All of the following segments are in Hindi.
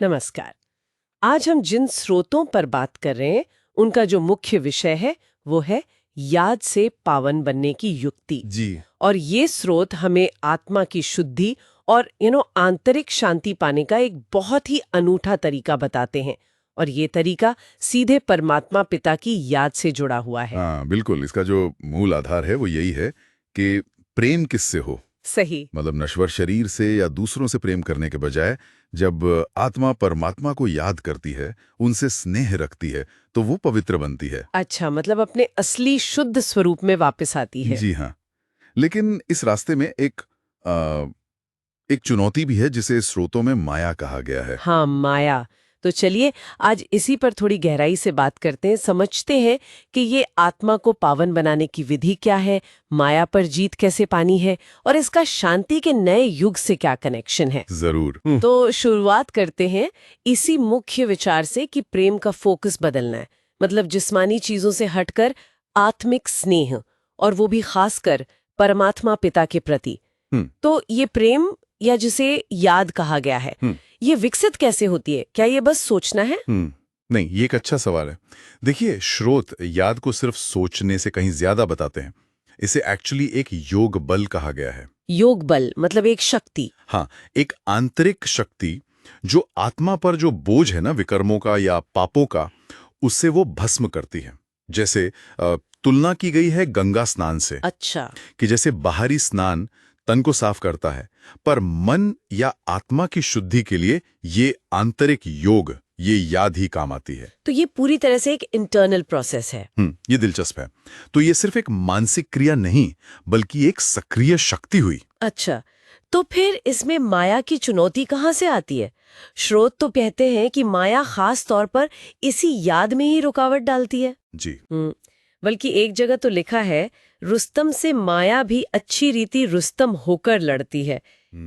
नमस्कार। आज हम जिन स्रोतों पर बात कर रहे हैं उनका जो मुख्य विषय है वो है याद से पावन बनने की युक्ति। जी। और ये स्रोत हमें आत्मा की शुद्धि और आंतरिक शांति पाने का एक बहुत ही अनूठा तरीका बताते हैं। और ये तरीका सीधे परमात्मा पिता की याद से जुड़ा हुआ है। हाँ, बिल्कुल। इसका जो मूल आधार है वो यही है कि प्रेम किससे हो। सही। मतलब नश्वर शरीर से या दूसरों से प्रेम करने के बजाय जब आत्मा परमात्मा को याद करती है, उनसे स्नेह रखती है, तो वो पवित्र बनती है। अच्छा, मतलब अपने असली शुद्ध स्वरूप में वापस आती है। जी हाँ। लेकिन इस रास्ते में एक चुनौती भी है जिसे स्रोतों में माया कहा गया है। हाँ, माया। तो चलिए आज इसी पर थोड़ी गहराई से बात करते हैं, समझते हैं कि ये आत्मा को पावन बनाने की विधि क्या है, माया पर जीत कैसे पानी है और इसका शांति के नए युग से क्या कनेक्शन है। जरूर। तो शुरुआत करते हैं इसी मुख्य विचार से कि प्रेम का फोकस बदलना है, मतलब जिस्मानी चीजों से हटकर आत्मिक स्नेह, और वो भी खासकर परमात्मा पिता के प्रति। तो ये प्रेम या जिसे याद कहा गया है, ये विकसित कैसे होती है? क्या ये बस सोचना है? नहीं, ये एक अच्छा सवाल है। देखिए, स्रोत याद को सिर्फ सोचने से कहीं ज्यादा बताते हैं। इसे एक्चुअली एक योग बल कहा गया है। योग बल मतलब एक शक्ति। हाँ, एक आंतरिक शक्ति जो आत्मा पर जो बोझ है ना, विकर्मों का या पापों का, उससे वो भस्म करती है। जैसे तुलना की गई है गंगा स्नान से। अच्छा। कि जैसे बाहरी स्नान तन को साफ करता है, पर मन या आत्मा की शुद्धि के लिए ये आंतरिक योग, ये याद ही काम आती है। तो ये पूरी तरह से एक इंटरनल प्रोसेस है। ये दिलचस्प है। तो ये सिर्फ एक मानसिक क्रिया नहीं, बल्कि एक सक्रिय शक्ति हुई। अच्छा, तो फिर इसमें माया की चुनौती कहाँ से आती है? स्रोत तो कहते हैं कि माया खास तौर पर इसी याद में ही रुकावट डालती है। जी। बल्कि एक जगह तो लिखा है, रुस्तम से माया भी अच्छी रीति रुस्तम होकर लड़ती है।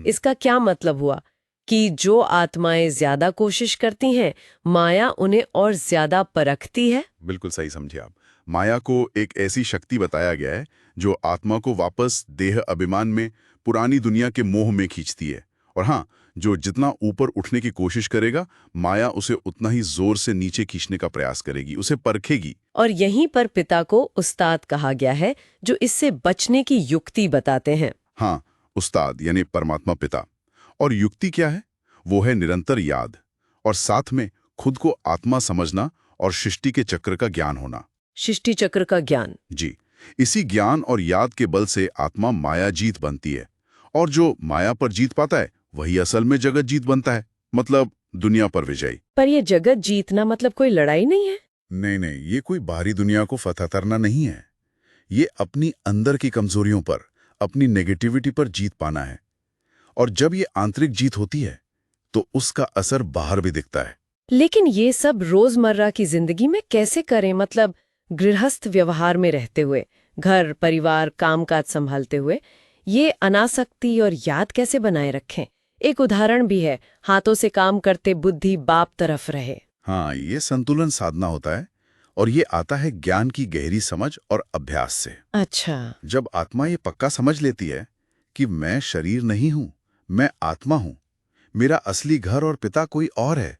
इसका क्या मतलब हुआ कि जो आत्माएं ज्यादा कोशिश करती हैं, माया उन्हें और ज्यादा परखती है? बिल्कुल सही समझे आप। माया को एक ऐसी शक्ति बताया गया है जो आत्मा को वापस देह अभिमान में, पुरानी दुनिया के मोह में खींचती है। और हाँ, जो जितना ऊपर उठने की कोशिश करेगा, माया उसे उतना ही जोर से नीचे खींचने का प्रयास करेगी, उसे परखेगी। और यहीं पर पिता को उस्ताद कहा गया है, जो इससे बचने की युक्ति बताते हैं। हाँ, उस्ताद यानी परमात्मा पिता। और युक्ति क्या है? वो है निरंतर याद और साथ में खुद को आत्मा समझना और सृष्टि के चक्र का ज्ञान होना। सृष्टि चक्र का ज्ञान। जी। इसी ज्ञान और याद के बल से आत्मा माया जीत बनती है। और जो माया पर जीत पाता है, वही असल में जगत जीत बनता है, मतलब दुनिया पर विजयी। पर ये जगत जीतना मतलब कोई लड़ाई नहीं है? नहीं नहीं, ये कोई बाहरी दुनिया को फतह करना नहीं है। ये अपनी अंदर की कमजोरियों पर, अपनी नेगेटिविटी पर जीत पाना है। और जब ये आंतरिक जीत होती है तो उसका असर बाहर भी दिखता है। लेकिन ये सब रोजमर्रा की जिंदगी में कैसे करें? मतलब गृहस्थ व्यवहार में रहते हुए, घर परिवार कामकाज संभालते हुए, ये अनासक्ति और याद कैसे बनाए रखें? एक उदाहरण भी है, हाथों से काम करते बुद्धि बाप तरफ रहे। हाँ, ये संतुलन साधना होता है और ये आता है ज्ञान की गहरी समझ और अभ्यास से। अच्छा। जब आत्मा ये पक्का समझ लेती है कि मैं शरीर नहीं हूं, मैं आत्मा हूं, मेरा असली घर और पिता कोई और है,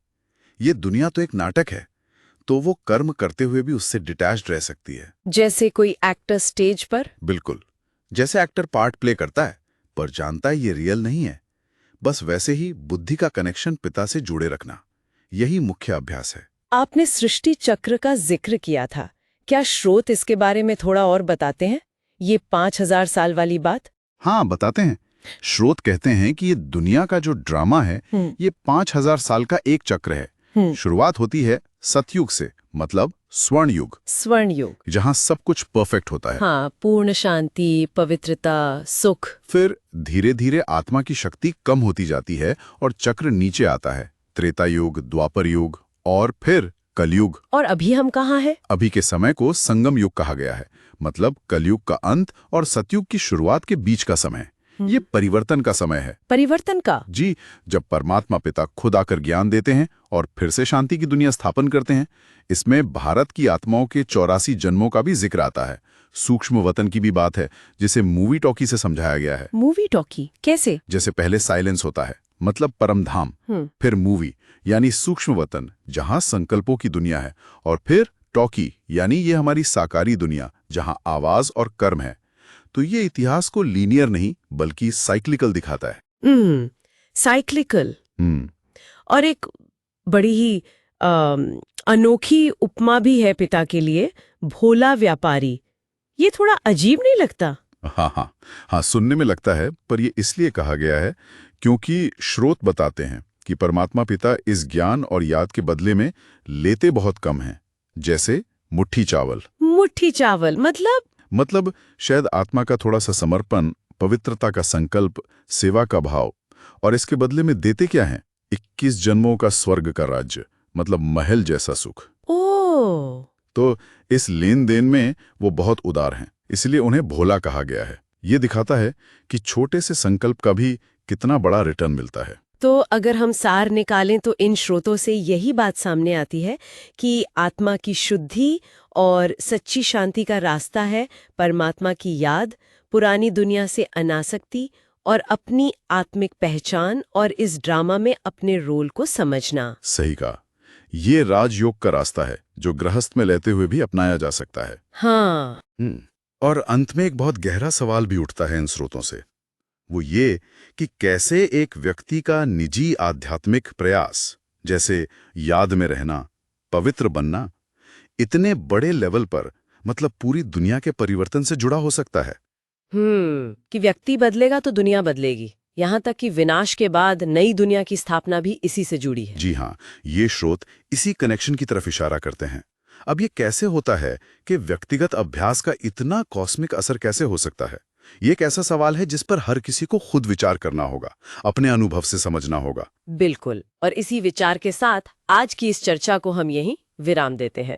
ये दुनिया तो एक नाटक है, तो वो कर्म करते हुए भी उससे डिटैच्ड रह सकती है। जैसे कोई एक्टर स्टेज पर? बिल्कुल। जैसे एक्टर पार्ट प्ले करता है पर जानता है ये रियल नहीं है। बस वैसे ही बुद्धि का कनेक्शन पिता से जुड़े रखना, यही मुख्य अभ्यास है। आपने सृष्टि चक्र का जिक्र किया था, क्या स्रोत इसके बारे में थोड़ा और बताते हैं? ये 5000 साल वाली बात। हाँ, बताते हैं। स्रोत कहते हैं कि ये दुनिया का जो ड्रामा है, ये 5000 साल का एक चक्र है। शुरुआत होती है सतयुग से, मतलब स्वर्ण युग। स्वर्ण युग, जहाँ सब कुछ परफेक्ट होता है। हाँ, पूर्ण शांति, पवित्रता, सुख। फिर धीरे धीरे आत्मा की शक्ति कम होती जाती है और चक्र नीचे आता है। त्रेता युग, द्वापर युग और फिर कलयुग। और अभी हम कहाँ हैं? अभी के समय को संगम युग कहा गया है, मतलब कलयुग का अंत और सतयुग की शुरुआत के बीच का समय। ये परिवर्तन का समय है। परिवर्तन का? जी, जब परमात्मा पिता खुद आकर ज्ञान देते हैं और फिर से शांति की दुनिया स्थापन करते हैं। इसमें भारत की आत्माओं के 84 जन्मों का भी जिक्र आता है। सूक्ष्म वतन की भी बात है, जिसे मूवी टॉकी से समझाया गया है। मूवी टॉकी कैसे? जैसे पहले साइलेंस होता है, मतलब परमधाम, फिर मूवी यानी सूक्ष्म वतन जहां संकल्पों की दुनिया है, और फिर टॉकी यानी ये हमारी साकारी दुनिया जहां आवाज और कर्म है। तो ये इतिहास को लीनियर नहीं बल्कि साइक्लिकल दिखाता है। साइक्लिकल। और एक बड़ी ही अनोखी उपमा भी है पिता के लिए, भोला व्यापारी। ये थोड़ा अजीब नहीं लगता? हाँ, सुनने में लगता है, पर ये इसलिए कहा गया है क्योंकि स्रोत बताते हैं कि परमात्मा पिता इस ज्ञान और याद के बदले में लेते बहुत कम हैं, जैसे मुट्ठी चावल। मुट्ठी चावल मतलब शायद आत्मा का थोड़ा सा समर्पण, पवित्रता का संकल्प, सेवा का भाव, और इसके बदले में देते क्या हैं? 21 जन्मों का स्वर्ग का राज्य, मतलब महल जैसा सुख। ओह! तो इस लेन देन में वो बहुत उदार हैं, इसलिए उन्हें भोला कहा गया है। ये दिखाता है कि छोटे से संकल्प का भी कितना बड़ा रिटर्न मिलता है। तो अगर हम सार निकालें तो इन स्रोतों से यही बात सामने आती है कि आत्मा की शुद्धि और सच्ची शांति का रास्ता है परमात्मा की याद, पुरानी दुनिया से अनासक्ति और अपनी आत्मिक पहचान, और इस ड्रामा में अपने रोल को समझना। सही कहा। ये राजयोग का रास्ता है जो गृहस्थ में लेते हुए भी अपनाया जा सकता है। हाँ। और अंत में एक बहुत गहरा सवाल भी उठता है इन स्रोतों से, वो ये कि कैसे एक व्यक्ति का निजी आध्यात्मिक प्रयास, जैसे याद में रहना, पवित्र बनना, इतने बड़े लेवल पर, मतलब पूरी दुनिया के परिवर्तन से जुड़ा हो सकता है। कि व्यक्ति बदलेगा तो दुनिया बदलेगी, यहाँ तक कि विनाश के बाद नई दुनिया की स्थापना भी इसी से जुड़ी है। जी हाँ, ये स्रोत इसी कनेक्शन की तरफ इशारा करते हैं। अब ये कैसे होता है कि व्यक्तिगत अभ्यास का इतना कॉस्मिक असर कैसे हो सकता है? ये एक ऐसा सवाल है जिस पर हर किसी को खुद विचार करना होगा, अपने अनुभव से समझना होगा। बिल्कुल। और इसी विचार के साथ आज की इस चर्चा को हम यहीं विराम देते हैं।